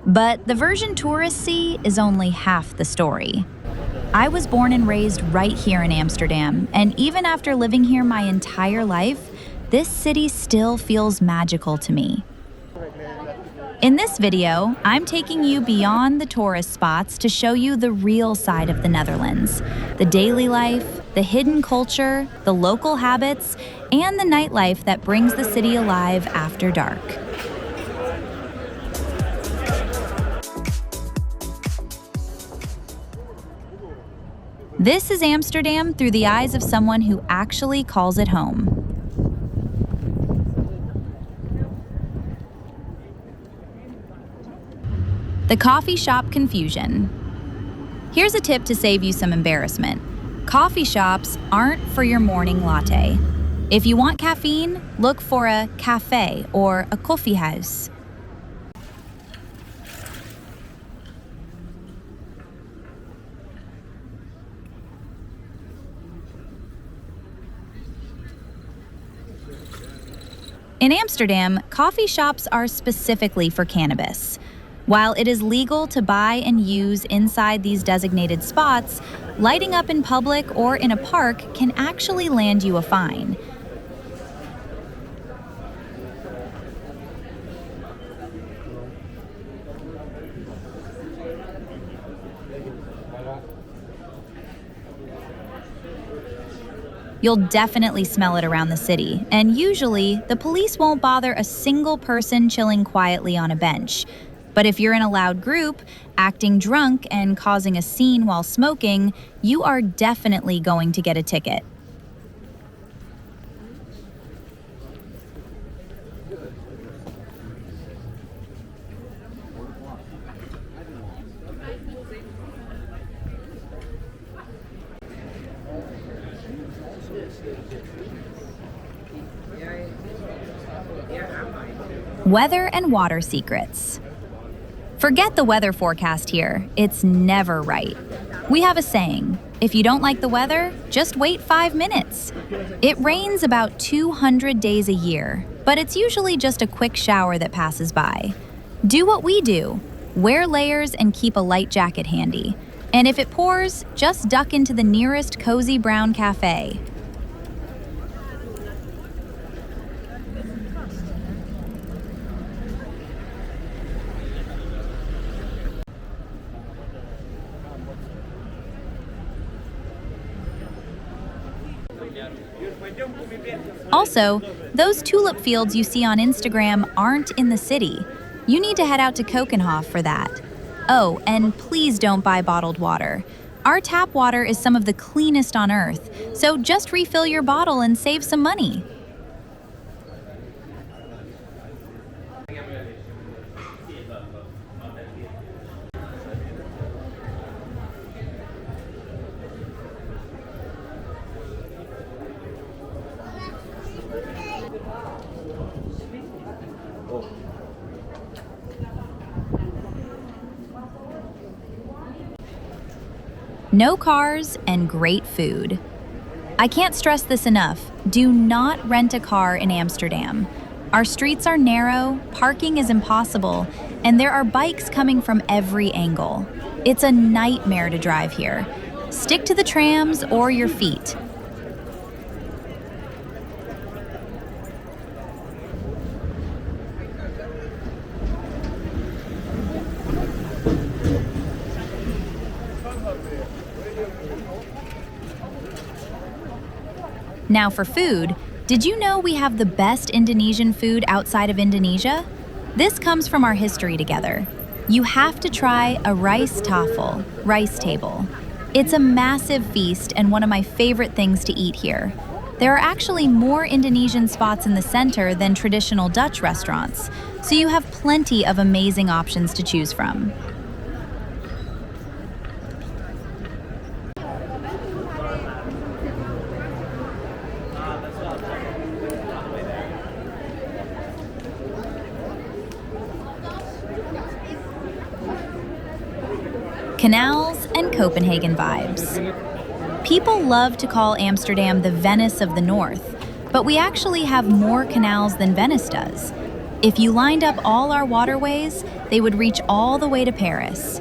But the version tourists see is only half the story. I was born and raised right here in Amsterdam, and even after living here my entire life, this city still feels magical to me. In this video, I'm taking you beyond the tourist spots to show you the real side of the Netherlands. The daily life, the hidden culture, the local habits, and the nightlife that brings the city alive after dark. This is Amsterdam through the eyes of someone who actually calls it home. The coffee shop confusion. Here's a tip to save you some embarrassment. Coffee shops aren't for your morning latte. If you want caffeine, look for a café or a koffiehuis. In Amsterdam, coffee shops are specifically for cannabis. While it is legal to buy and use inside these designated spots, lighting up in public or in a park can actually land you a fine. You'll definitely smell it around the city, and usually, the police won't bother a single person chilling quietly on a bench. But if you're in a loud group, acting drunk and causing a scene while smoking, you are definitely going to get a ticket. Weather and water secrets. Forget the weather forecast here. It's never right. We have a saying, if you don't like the weather, just wait 5 minutes. It rains about 200 days a year, but it's usually just a quick shower that passes by. Do what we do. Wear layers and keep a light jacket handy. And if it pours, just duck into the nearest cozy brown cafe. Also, those tulip fields you see on Instagram aren't in the city. You need to head out to Kokenhof for that. Oh, and please don't buy bottled water. Our tap water is some of the cleanest on earth, so just refill your bottle and save some money. No cars and great food. I can't stress this enough. Do not rent a car in Amsterdam. Our streets are narrow, parking is impossible, and there are bikes coming from every angle. It's a nightmare to drive here. Stick to the trams or your feet. Now for food, did you know we have the best Indonesian food outside of Indonesia? This comes from our history together. You have to try a rice tafel, rice table. It's a massive feast and one of my favorite things to eat here. There are actually more Indonesian spots in the center than traditional Dutch restaurants, so you have plenty of amazing options to choose from. Canals and Copenhagen vibes. People love to call Amsterdam the Venice of the North, but we actually have more canals than Venice does. If you lined up all our waterways, they would reach all the way to Paris.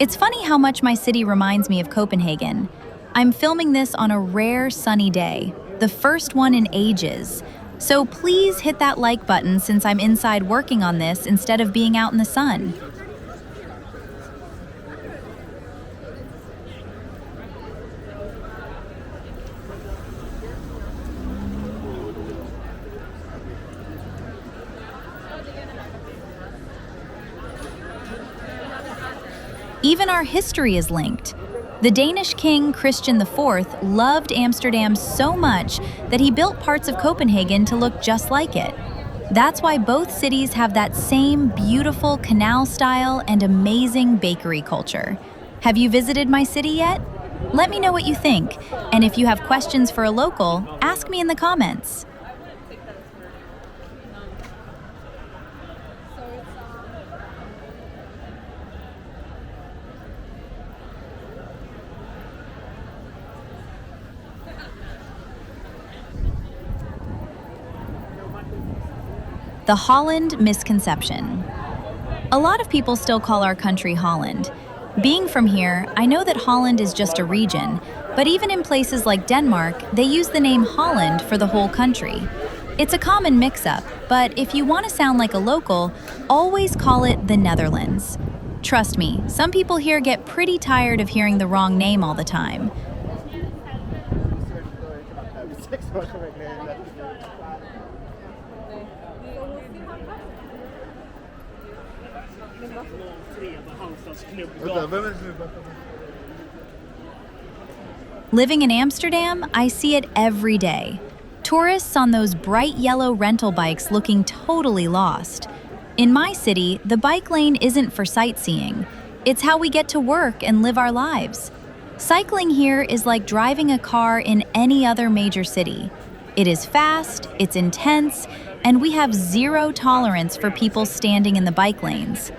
It's funny how much my city reminds me of Copenhagen. I'm filming this on a rare sunny day, the first one in ages. So please hit that like button since I'm inside working on this instead of being out in the sun. Even our history is linked. The Danish king Christian IV loved Amsterdam so much that he built parts of Copenhagen to look just like it. That's why both cities have that same beautiful canal style and amazing bakery culture. Have you visited my city yet? Let me know what you think, and if you have questions for a local, ask me in the comments. The Holland misconception. A lot of people still call our country Holland. Being from here, I know that Holland is just a region, but even in places like Denmark, they use the name Holland for the whole country. It's a common mix-up, but if you want to sound like a local, always call it the Netherlands. Trust me, some people here get pretty tired of hearing the wrong name all the time. Living in Amsterdam, I see it every day. Tourists on those bright yellow rental bikes looking totally lost. In my city, the bike lane isn't for sightseeing. It's how we get to work and live our lives. Cycling here is like driving a car in any other major city. It is fast, it's intense, and we have zero tolerance for people standing in the bike lanes.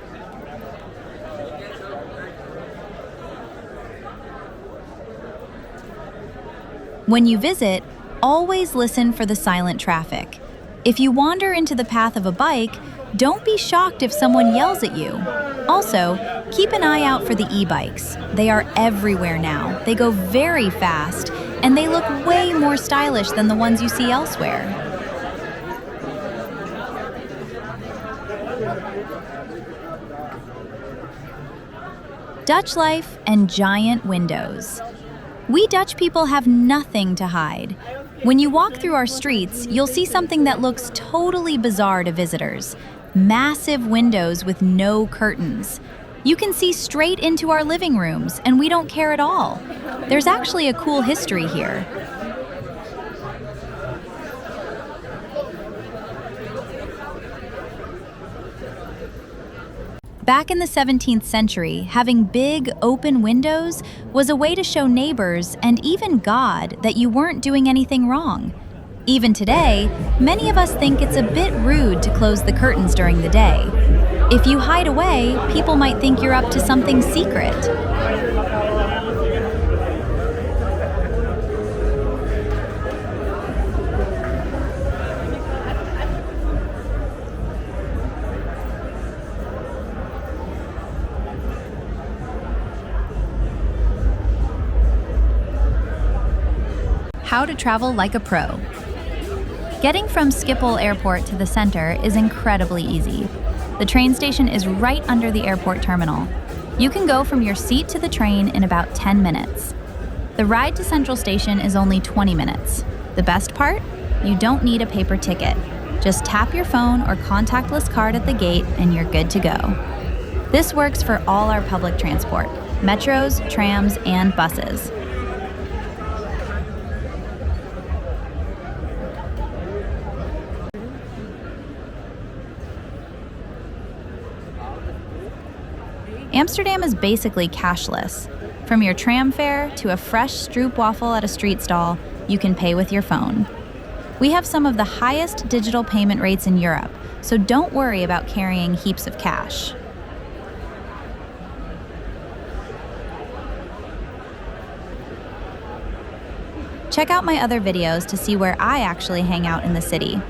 When you visit, always listen for the silent traffic. If you wander into the path of a bike, don't be shocked if someone yells at you. Also, keep an eye out for the e-bikes. They are everywhere now. They go very fast, and they look way more stylish than the ones you see elsewhere. Dutch life and giant windows. We Dutch people have nothing to hide. When you walk through our streets, you'll see something that looks totally bizarre to visitors. Massive windows with no curtains. You can see straight into our living rooms, and we don't care at all. There's actually a cool history here. Back in the 17th century, having big, open windows was a way to show neighbors and even God that you weren't doing anything wrong. Even today, many of us think it's a bit rude to close the curtains during the day. If you hide away, people might think you're up to something secret. How to travel like a pro. Getting from Schiphol Airport to the center is incredibly easy. The train station is right under the airport terminal. You can go from your seat to the train in about 10 minutes. The ride to Central Station is only 20 minutes. The best part? You don't need a paper ticket. Just tap your phone or contactless card at the gate and you're good to go. This works for all our public transport, metros, trams, and buses. Amsterdam is basically cashless. From your tram fare to a fresh stroopwafel at a street stall, you can pay with your phone. We have some of the highest digital payment rates in Europe, so don't worry about carrying heaps of cash. Check out my other videos to see where I actually hang out in the city.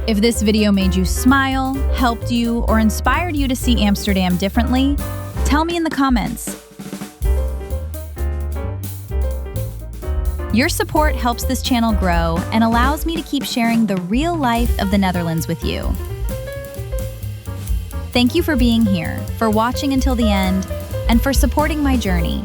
If this video made you smile, helped you, or inspired you to see Amsterdam differently, tell me in the comments. Your support helps this channel grow and allows me to keep sharing the real life of the Netherlands with you. Thank you for being here, for watching until the end, and for supporting my journey.